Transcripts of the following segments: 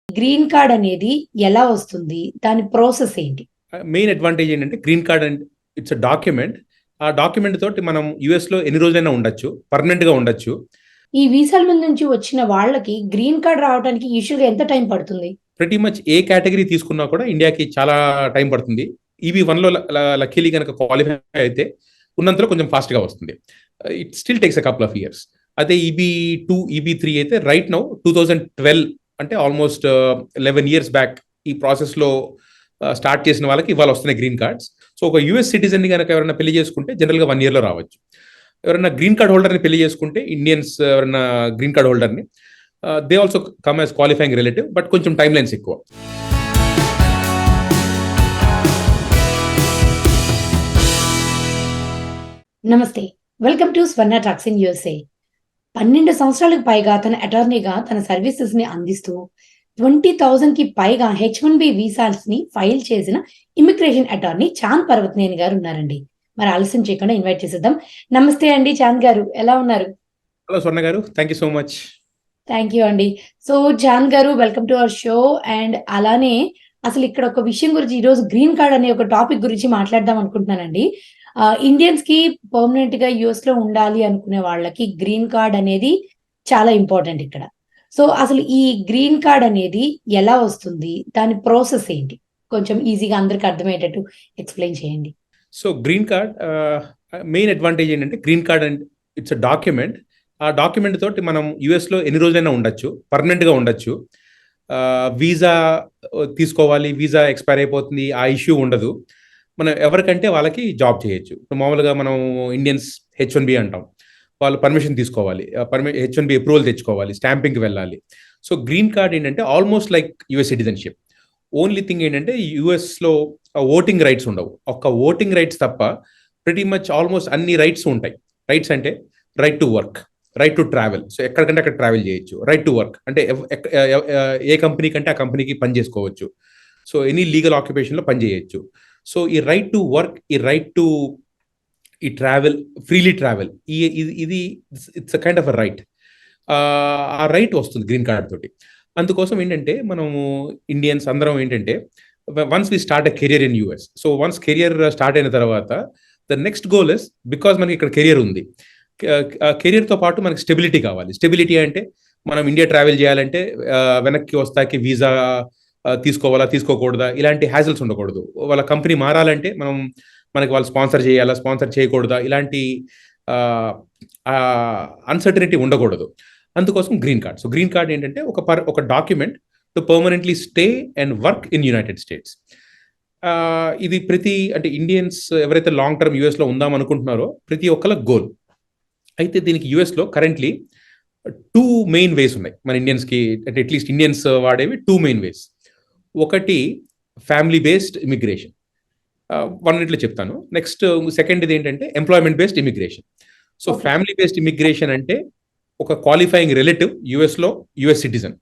Green card అనేది ఎలా వస్తుంది? దాని ప్రాసెస్ ఏంటి? మెయిన్ అడ్వాంటేజ్ ఏంటంటే green card and it's a document. ఆ డాక్యుమెంట్ తోటి మనం యుఎస్లో ఎన్ని రోజులైనా ఉండొచ్చు, పర్మనెంట్గా ఉండొచ్చు. ఈ వీసాల మీద నుంచి వచ్చిన వాళ్ళకి గ్రీన్ కార్డ్ రావడానికి యూజువల్‌గా ఎంత టైం పడుతుంది? ప్రతి మచ్ ఏ కేటగిరీ తీసుకున్నా కూడా ఇండియాకి చాలా టైం పడుతుంది. EB1లో లక్కీలీ కనుక క్వాలిఫై అయితే ఉన్నంతలో కొంచెం ఫాస్ట్గా వస్తుంది. It still takes a couple of years. అదే EB2, EB3 అయితే రైట్ నౌ 2012 అంటే ఆల్మోస్ట్ 11 ఇయర్స్ బ్యాక్ ఈ ప్రాసెస్లో స్టార్ట్ చేసిన వాళ్ళకి ఇవాళ వస్తున్నాయి గ్రీన్ కార్డ్స్. సో ఒక యూఎస్ సిటిజన్ని కనుక ఎవరైనా పెళ్లి చేసుకుంటే జనరల్గా 1 ఇయర్లో రావచ్చు. ఎవరైనా గ్రీన్ కార్డ్ హోల్డర్ని పెళ్లి చేసుకుంటే ఇండియన్స్ ఎవరైనా గ్రీన్ కార్డ్ హోల్డర్ని they also come as qualifying relative, but కొంచెం టైం లైన్స్ ఎక్కువ. నమస్తే. Welcome to Swarna talks in USA. 12 సంవత్సరాలకు పైగా తన అటార్నీగా తన సర్వీసెస్‌ని అందిస్తూ 20,000కి పైగా H-1B వీసాస్‌ని ఫైల్ చేసిన ఇమిగ్రేషన్ అటార్నీ చాంద్ పర్వతనేని గారు ఉన్నారండి. మరి ఆలస్యం చేయకుండా ఇన్వైట్ చేసేద్దాం. నమస్తే అండి చాంద్ గారు. ఎలా ఉన్నారు? హలో స్వర్ణ గారు, thank you so much. Thank you అండి. సో చాంద్ గారు, welcome to our show. And అలానే అసలు ఇక్కడ ఒక విషయం గురించి ఈరోజు గ్రీన్ కార్డ్ అనే ఒక టాపిక్ గురించి మాట్లాడదాం అనుకుంటున్నానండి. ఇండియన్స్ కి పర్మనెంట్ గా యుఎస్ లో ఉండాలి అనుకునే వాళ్ళకి గ్రీన్ కార్డ్ అనేది చాలా ఇంపార్టెంట్ ఇక్కడ. సో అసలు ఈ గ్రీన్ కార్డ్ అనేది ఎలా వస్తుంది? దాని ప్రాసెస్ ఏంటి? కొంచెం ఈజీగా అందరికి అర్థమయ్యేటట్టు ఎక్స్ప్లెయిన్ చేయండి. So green card main advantage ఏంటంటే green card and it's a document. ఆ డాక్యుమెంట్ తోటి మనం యుఎస్లో ఎన్ని రోజులైనా ఉండొచ్చు, పర్మనెంట్గా ఉండొచ్చు. వీసా తీసుకోవాలి, వీసా ఎక్స్పైర్ అయిపోతుంది, ఆ ఇష్యూ ఉండదు. మనం ఎవరికంటే వాళ్ళకి జాబ్ చేయొచ్చు. మామూలుగా మనం ఇండియన్స్ H-1B అంటాం, వాళ్ళు పర్మిషన్ తీసుకోవాలి, H-1B అప్రూవల్ తెచ్చుకోవాలి, స్టాంపింగ్కి వెళ్ళాలి. సో గ్రీన్ కార్డ్ ఏంటంటే almost like US citizenship. Only thing ఏంటంటే యుఎస్లో ఓటింగ్ రైట్స్ ఉండవు. ఒక్క ఓటింగ్ రైట్స్ తప్ప ప్రతి మచ్ ఆల్మోస్ట్ అన్ని రైట్స్ ఉంటాయి. రైట్స్ అంటే right to work, right to travel, so ఎక్కడికంటే అక్కడ ట్రావెల్ చేయొచ్చు. రైట్ టు వర్క్ అంటే ఏ కంపెనీ కంటే ఆ కంపెనీకి పని చేసుకోవచ్చు. సో ఎనీ లీగల్ ఆక్యుపేషన్లో పని చేయొచ్చు. సో ఈ రైట్ టు వర్క్, ఈ రైట్ టు ఈ ట్రావెల్, ఫ్రీలీ ట్రావెల్, ఇది it's a kind of a right. ఆ రైట్ వస్తుంది గ్రీన్ కార్డ్ తోటి. అందుకోసం ఏంటంటే మనము ఇండియన్స్ అందరం ఏంటంటే once we start a career in US, so once career start అయిన తర్వాత the next goal is, because మనకి ఇక్కడ కెరియర్ ఉంది, కెరియర్తో పాటు మనకి స్టెబిలిటీ కావాలి. స్టెబిలిటీ అంటే మనం ఇండియా ట్రావెల్ చేయాలంటే వెనక్కి వస్తాకి వీసా తీసుకోవాలా, తీసుకోకూడదా, ఇలాంటి హ్యాజల్స్ ఉండకూడదు. వాళ్ళ కంపెనీ మారాలంటే మనకి వాళ్ళు స్పాన్సర్ చేయాలా, స్పాన్సర్ చేయకూడదా, ఇలాంటి అన్సర్టనిటీ ఉండకూడదు. అందుకోసం green card. So green card ఏంటంటే ఒక document to permanently stay and work in United states. ఇది అంటే ఇండియన్స్ ఎవరైతే లాంగ్ టర్మ్ యూఎస్లో ఉందాం అనుకుంటున్నారో ప్రతి ఒక్కళ్ళ గోల్. అయితే దీనికి యూఎస్లో కరెంట్లీ 2 మెయిన్ వేస్ ఉన్నాయి మన ఇండియన్స్కి. అంటే అట్లీస్ట్ ఇండియన్స్ వాడేవి 2 మెయిన్ వేస్. ఒకటి ఫ్యామిలీ బేస్డ్ ఇమిగ్రేషన్, వన్నిట్లో చెప్తాను. నెక్స్ట్ సెకండ్ ఇది ఏంటంటే employment based immigration. So family based immigration అంటే ఒక క్వాలిఫైయింగ్ రిలేటివ్ యుఎస్లో యుఎస్ సిటిజన్.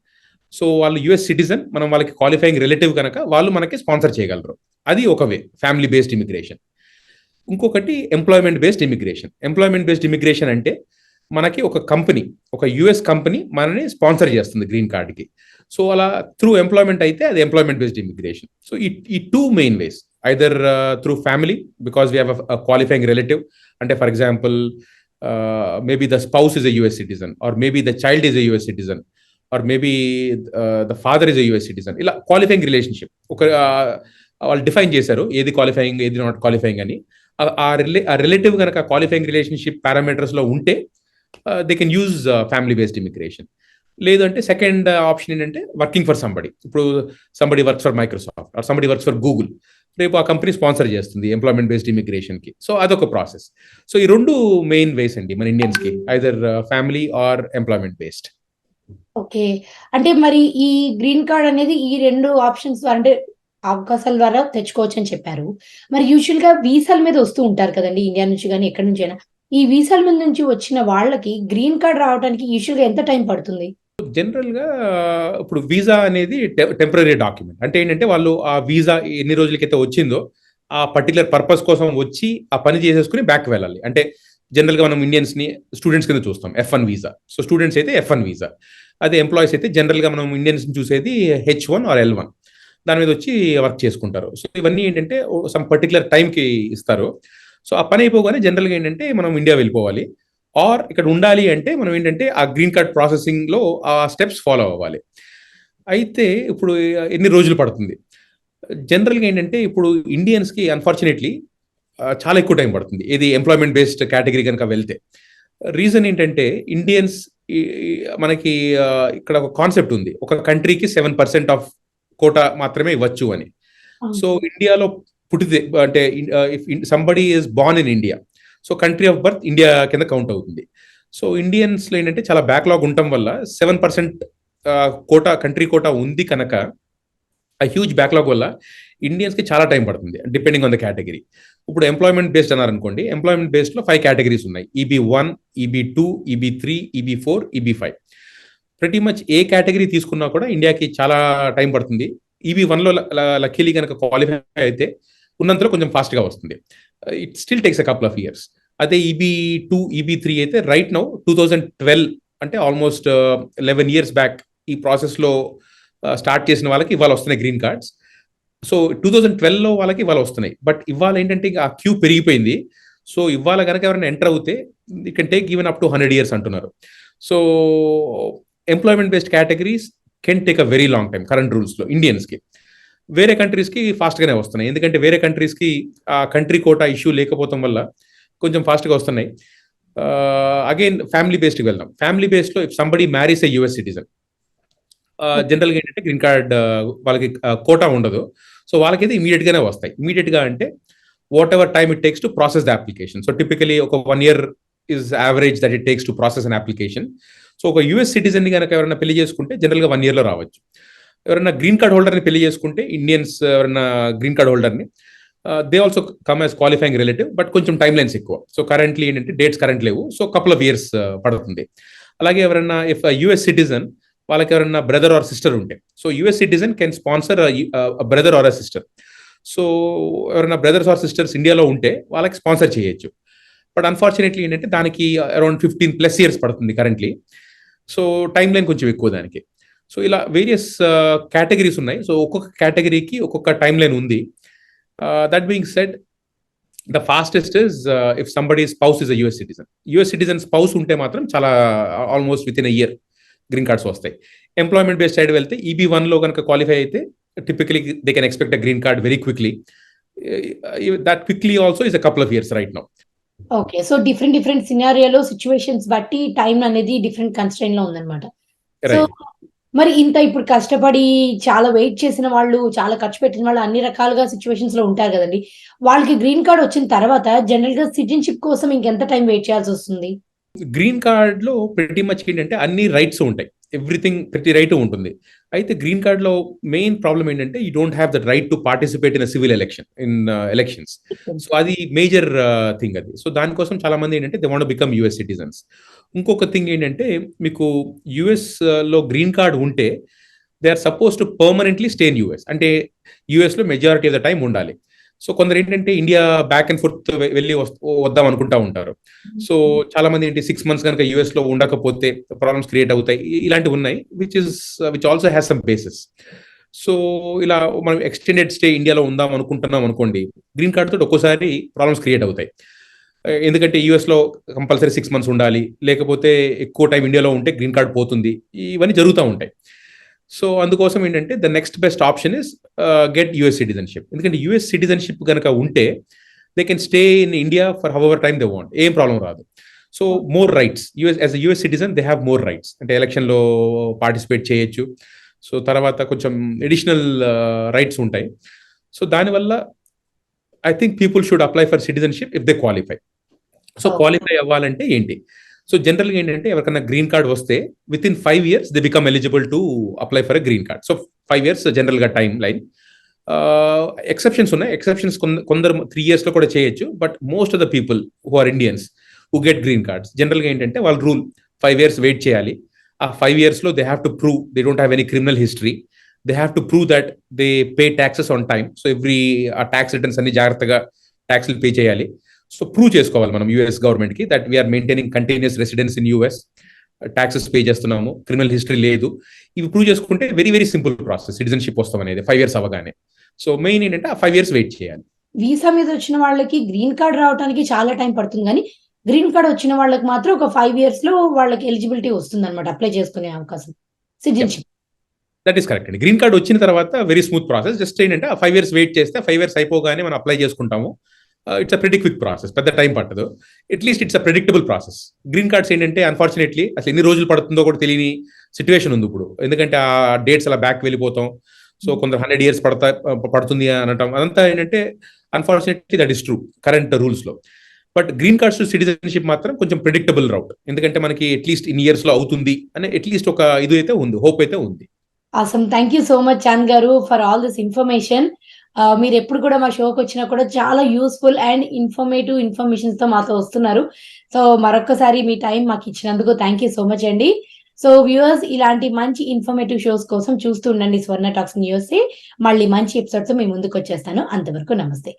సో వాళ్ళు యుఎస్ సిటిజన్, మనం వాళ్ళకి క్వాలిఫైయింగ్ రిలేటివ్ కనుక వాళ్ళు మనకి స్పాన్సర్ చేయగలరు. అది ఒక వే, ఫ్యామిలీ బేస్డ్ ఇమిగ్రేషన్. ఇంకొకటి employment based immigration. Employment based immigration అంటే మనకి ఒక కంపెనీ, ఒక యుఎస్ కంపెనీ మనని స్పాన్సర్ చేస్తుంది గ్రీన్ కార్డ్కి. సో అలా త్రూ ఎంప్లాయ్మెంట్ అయితే అది ఎంప్లాయ్మెంట్ బేస్డ్ ఇమిగ్రేషన్. సో ఈ 2 main ways, either through family because we have a qualifying relative, అంటే for example maybe the spouse is a US citizen, or maybe the child is a US citizen, or maybe the father is a US citizen. ఇలా qualifying relationship వాళ్ళు define చేశారు, ఏది qualifying ఏది not qualifying అని. ఆ relative కనుక qualifying relationship పారామీటర్స్లో ఉంటే they can use family based immigration. లేదంటే సెకండ్ ఆప్షన్ ఏంటంటే వర్కింగ్ ఫర్ సంబడి. ఇప్పుడు somebody works for Microsoft or somebody works for Google, రేపు ఆ కంపెనీ స్పాన్సర్ చేస్తుంది ఎంప్లాయ్మెంట్ బేస్డ్ ఇమిగ్రేషన్కి. సో అదొక ప్రాసెస్. సో ఈ 2 మెయిన్ వేస్ అండి మన ఇండియన్స్కి, either family or employment based. Okay. అంటే మరి ఈ గ్రీన్ కార్డ్ అనేది ఈ 2 ఆప్షన్స్ ద్వారా, అంటే అవకాశాల ద్వారా తెచ్చుకోవచ్చు అని చెప్పారు. మరి యూజువల్‌గా వీసాల మీద వస్తూ ఉంటారు కదండీ, ఇండియా నుంచి గాని ఎక్కడి నుంచైనా. ఈ వీసాల మీద నుంచి వచ్చిన వాళ్ళకి గ్రీన్ కార్డ్ రావడానికి యూజువల్‌గా ఎంత టైం పడుతుంది? జనరల్గా ఇప్పుడు వీసా అనేది టెంపరరీ డాక్యుమెంట్. అంటే ఏంటంటే వాళ్ళు ఆ వీసా ఎన్ని రోజులకైతే వచ్చిందో ఆ పర్టికులర్ పర్పస్ కోసం వచ్చి ఆ పని చేసేసుకుని బ్యాక్ వెళ్ళాలి. అంటే జనరల్గా మనం ఇండియన్స్ని స్టూడెంట్స్ కింద చూస్తాం, F1 వీసా. సో స్టూడెంట్స్ అయితే F1 వీసా. అదే ఎంప్లాయీస్ అయితే జనరల్గా మనం ఇండియన్స్ చూసేది H1 ఆర్ L1 దాని మీద వచ్చి వర్క్ చేసుకుంటారు. సో ఇవన్నీ ఏంటంటే సమ్ పర్టికులర్ టైంకి ఇస్తారు. సో ఆ పని అయిపోగానే జనరల్గా ఏంటంటే మనం ఇండియా వెళ్ళిపోవాలి. ఆర్ ఇక్కడ ఉండాలి అంటే మనం ఏంటంటే ఆ గ్రీన్ కార్డ్ ప్రాసెసింగ్లో ఆ స్టెప్స్ ఫాలో అవ్వాలి. అయితే ఇప్పుడు ఎన్ని రోజులు పడుతుంది? జనరల్గా ఏంటంటే ఇప్పుడు ఇండియన్స్కి అన్ఫార్చునేట్లీ చాలా ఎక్కువ టైం పడుతుంది. ఇది ఎంప్లాయ్మెంట్ బేస్డ్ కేటగిరీ కనుక వెళ్తే. రీజన్ ఏంటంటే ఇండియన్స్ మనకి ఇక్కడ ఒక కాన్సెప్ట్ ఉంది. ఒక కంట్రీకి 7% ఆఫ్ కోటా మాత్రమే ఇవ్వచ్చు అని. సో ఇండియాలో పుట్టితే అంటే if somebody is born in India, so country of birth India కింద కౌంట్ అవుతుంది. సో ఇండియన్స్లో ఏంటంటే చాలా బ్యాక్లాగ్ ఉండటం వల్ల 7% కోటా కంట్రీ కోటా ఉంది కనుక ఆ హ్యూజ్ బ్యాక్లాగ్ వల్ల ఇండియన్స్కి చాలా టైం పడుతుంది డిపెండింగ్ ఆన్ ద కేటగిరీ. ఇప్పుడు ఎంప్లాయ్మెంట్ బేస్డ్ అన్నారనుకోండి, ఎంప్లాయ్మెంట్ బేస్డ్లో 5 కేటగిరీస్ ఉన్నాయి. EB1, EB2, EB3, EB4, EB5. ప్రతి మచ్ ఏ కేటగిరీ తీసుకున్నా కూడా ఇండియాకి చాలా టైం పడుతుంది. EB1లో లక్కీలీ కనుక క్వాలిఫై అయితే ఉన్నంతలో కొంచెం ఫాస్ట్గా వస్తుంది. It still takes a couple of years. అదే EB2, EB3 అయితే రైట్ నౌ 2012 అంటే ఆల్మోస్ట్ 11 years బ్యాక్ ఈ ప్రాసెస్లో స్టార్ట్ చేసిన వాళ్ళకి ఇవాళ వస్తున్నాయి గ్రీన్ కార్డ్స్. సో 2012లో వాళ్ళకి ఇవాళ వస్తున్నాయి. బట్ ఇవాళ ఏంటంటే ఆ క్యూ పెరిగిపోయింది. సో ఇవాళ కనుక ఎవరైనా ఎంటర్ అవుతే it can take even up to 100 years అంటున్నారు. So employment based categories can take a very long time current రూల్స్లో ఇండియన్స్కి. వేరే కంట్రీస్కి ఫాస్ట్గానే వస్తున్నాయి, ఎందుకంటే వేరే కంట్రీస్కి ఆ కంట్రీ కోటా ఇష్యూ లేకపోవడం వల్ల కొంచెం ఫాస్ట్గా వస్తున్నాయి. అగైన్ ఫ్యామిలీ బేస్డ్కి వెళ్దాం. ఫ్యామిలీ బేస్డ్లో if somebody marries a US citizen, జనరల్గా ఏంటంటే గ్రీన్ కార్డ్ వాళ్ళకి కోటా ఉండదు. సో వాళ్ళకైతే ఇమీడియట్గానే వస్తాయి. ఇమీడియట్గా అంటే whatever time it takes to process the application. So typically ఒక 1 year is average that it takes to process an application. So ఒక US సిటిజన్ని కనుక ఎవరైనా పెళ్లి చేసుకుంటే జనరల్గా 1 yearలో రావచ్చు. ఎవరైనా గ్రీన్ కార్డ్ హోల్డర్ని పెళ్లి చేసుకుంటే ఇండియన్స్ ఎవరైనా గ్రీన్ కార్డ్ హోల్డర్ని they also come as qualifying relative, but కొంచెం టైం లైన్స్ ఎక్కువ. సో కరెంట్లీ ఏంటంటే డేట్స్ కరెంట్ లేవు, సో కపుల్ ఆఫ్ ఇయర్స్ పడుతుంది. అలాగే ఎవరైనా ఇఫ్ US సిటిజన్ వాళ్ళకి ఎవరైనా బ్రదర్ ఆర్ సిస్టర్ ఉంటే, so US citizen can sponsor brother or a sister. So ఎవరైనా బ్రదర్స్ ఆర్ సిస్టర్స్ ఇండియాలో ఉంటే వాళ్ళకి స్పాన్సర్ చేయొచ్చు. బట్ అన్ఫార్చునేట్లీ ఏంటంటే దానికి అరౌండ్ 15+ years పడుతుంది కరెంట్లీ. సో టైం లైన్ కొంచెం ఎక్కువ దానికి. సో ఇలా వేరియస్ కేటగిరీస్ ఉన్నాయి. సో ఒక్కొక్క కేటగిరీకి ఒక్కొక్క టైం లైన్ ఉంది. That being said, the fastest is if somebody spouse is a US citizen spouse ఉంటే మాత్రం చాలా almost within a year green cards వస్తాయి. ఎంప్లాయ్మెంట్ బేస్డ్ సైడ్ వెళ్తే EB1లో కనుక క్వాలిఫై అయితే typically they can expect a green card very quickly. That quickly also is a couple of years right now. Okay. So different సినారియోలో situations బట్టి time అనేది different కన్‌స్ట్రెయిన్‌లో ఉందన్నమాట. So right. మరి ఇంత ఇప్పుడు కష్టపడి చాలా వెయిట్ చేసిన వాళ్ళు, చాలా ఖర్చు పెట్టిన వాళ్ళు అన్ని రకాలుగా సిట్యుయేషన్స్‌లో ఉంటారు గదండీ! వాళ్ళకి గ్రీన్ కార్డ్ వచ్చిన తర్వాత జనరల్‌గా సిటిజన్‌షిప్ కోసం ఇంకెంత టైం వెయిట్ చేయాల్సొస్తుంది? గ్రీన్ కార్డ్లో ప్రతి మచ్ ఏంటంటే అన్ని రైట్స్ ఉంటాయి, ఎవ్రీథింగ్ ప్రతి రైట్ ఉంటుంది. అయితే గ్రీన్ కార్డ్లో మెయిన్ ప్రాబ్లం ఏంటంటే you don't have the right to participate in civil elections. So అది మేజర్ థింగ్ అది. సో దానికోసం చాలా మంది ఏంటంటే they want become US citizens. ఇంకొక థింగ్ ఏంటంటే మీకు లో గ్రీన్ కార్డ్ ఉంటే they are suppose to permanently stay in US. అంటే US లో మెజారిటీ ఆఫ్ ద టైం ఉండాలి. సో కొందరు ఏంటంటే ఇండియా బ్యాక్ అండ్ ఫోర్త్ వెళ్ళి వద్దాం అనుకుంటా ఉంటారు. సో చాలా మంది ఏంటి 6 months కనుక US లో ఉండకపోతే ప్రాబ్లమ్స్ క్రియేట్ అవుతాయి, ఇలాంటివి ఉన్నాయి, which also has some basis. So ఇలా మనం ఎక్స్టెండెడ్ స్టే ఇండియాలో ఉందాం అనుకుంటున్నాం అనుకోండి, గ్రీన్ కార్డ్ తోటి ఒక్కోసారి ప్రాబ్లమ్స్ క్రియేట్ అవుతాయి. ఎందుకంటే US లో కంపల్సరీ 6 months ఉండాలి, లేకపోతే ఎక్కువ టైం ఇండియాలో ఉంటే గ్రీన్ కార్డ్ పోతుంది, ఇవన్నీ జరుగుతూ ఉంటాయి. సో అందుకోసం ఏంటంటే the next best option is get US citizenship. ఎందుకంటే US సిటిజన్షిప్ కనుక ఉంటే they can stay in India for however time they want, ఏం ప్రాబ్లం రాదు. So more rights as a US citizen they have more rights. అంటే ఎలక్షన్లో participate చేయొచ్చు. So తర్వాత కొంచెం ఎడిషనల్ రైట్స్ ఉంటాయి. సో దానివల్ల I think people should apply for citizenship if they qualify. So qualify అవ్వాలంటే ఏంటి? సో జనరల్గా ఏంటంటే ఎవరికైనా గ్రీన్ కార్డ్ వస్తే with in 5 years they become eligible to apply for a green card. So 5 years జనరల్గా timeline. Exceptions ఉన్నాయి. Exceptions కొందరు 3 yearsలో కూడా చేయొచ్చు. But most of the people who are Indians who get green cards జనరల్గా ఏంటంటే వాళ్ళ రూల్ 5 years వెయిట్ చేయాలి. ఆ 5 yearsలో they have to prove they don't have any criminal history. They have to prove that they pay taxes on time. So ఆ tax returns అన్ని జాగ్రత్తగా ట్యాక్స్లు పే చేయాలి. సో ప్రూవ్ చేసుకోవాలి మనం US గవర్నమెంట్కి that we are maintaining continuous residence in US. Taxes pay చేస్తున్నాము, criminal history లేదు, ఇవి ప్రూవ్ చేసుకుంటే very very simple process citizenship వస్తాం అనేది 5 years అవ్వగానే. సో మెయిన్ ఏంటంటే ఆ 5 years వెయిట్ చేయాలి. వీసా మీద వచ్చిన వాళ్ళకి గ్రీన్ కార్డ్ రావడానికి చాలా టైం పడుతుంది కానీ గ్రీన్ కార్డ్ వచ్చిన వాళ్ళకి మాత్రం ఒక 5 years లో వాళ్ళకి ఎలిజిబిలిటీ వస్తుంది అనమాట, అప్లై చేసుకునే అవకాశం, సిటిజన్షిప్. దట్ ఈస్ కరెక్ట్ అండి. గ్రీన్ కార్డ్ వచ్చిన తర్వాత వెరీ స్మూత్ ప్రాసెస్. జస్ట్ ఏంటంటే ఆ 5 years వెయిట్ చేస్తే 5 years అయిపోగానే మనం అప్లై చేసుకుంటాము. ఇట్స్ అ ప్రెడి క్విక్ ప్రాసెస్, పెద్ద టైం పట్టదు. At least it's a predictable process. Green cards ఏంటంటే అన్ఫార్చునేట్లీ అసలు ఎన్ని రోజులు పడుతుందో కూడా తెలియని సిచ్యువేషన్ ఉంది ఇప్పుడు. ఎందుకంటే ఆ డేట్స్ అలా బ్యాక్ వెళ్ళిపోతాం. సో కొందరు 100 years పడుతుంది అనటం, అదంతా ఏంటంటే unfortunately that is true current rules లో. But green cards to citizenship మాత్రం కొంచెం ప్రెడిక్టబుల్ రౌట్. ఎందుకంటే మనకి అట్లీస్ట్ ఇన్ ఇయర్స్ లో అవుతుంది అనే అట్లీస్ట్ ఒక ఇది అయితే ఉంది, హోప్ అయితే ఉంది. Awesome, thank you so much Chand గారు ఫర్ ఆల్ దిస్ ఇన్ఫర్మేషన్. మీరు ఎప్పుడు కూడా మా షోకి వచ్చినా కూడా చాలా యూస్ఫుల్ అండ్ ఇన్ఫర్మేటివ్ ఇన్ఫర్మేషన్స్ తో మాతో వస్తున్నారు. సో మరొకసారి మీ టైం మాకు ఇచ్చినందుకు థ్యాంక్ యూ సో మచ్ అండి. సో వ్యూవర్స్, ఇలాంటి మంచి ఇన్ఫర్మేటివ్ షోస్ కోసం చూస్తూ ఉండండి స్వర్ణ టాక్స్ న్యూస్. మళ్ళీ మంచి ఎపిసోడ్స్ మీ ముందుకు వచ్చేస్తాను. అంతవరకు నమస్తే.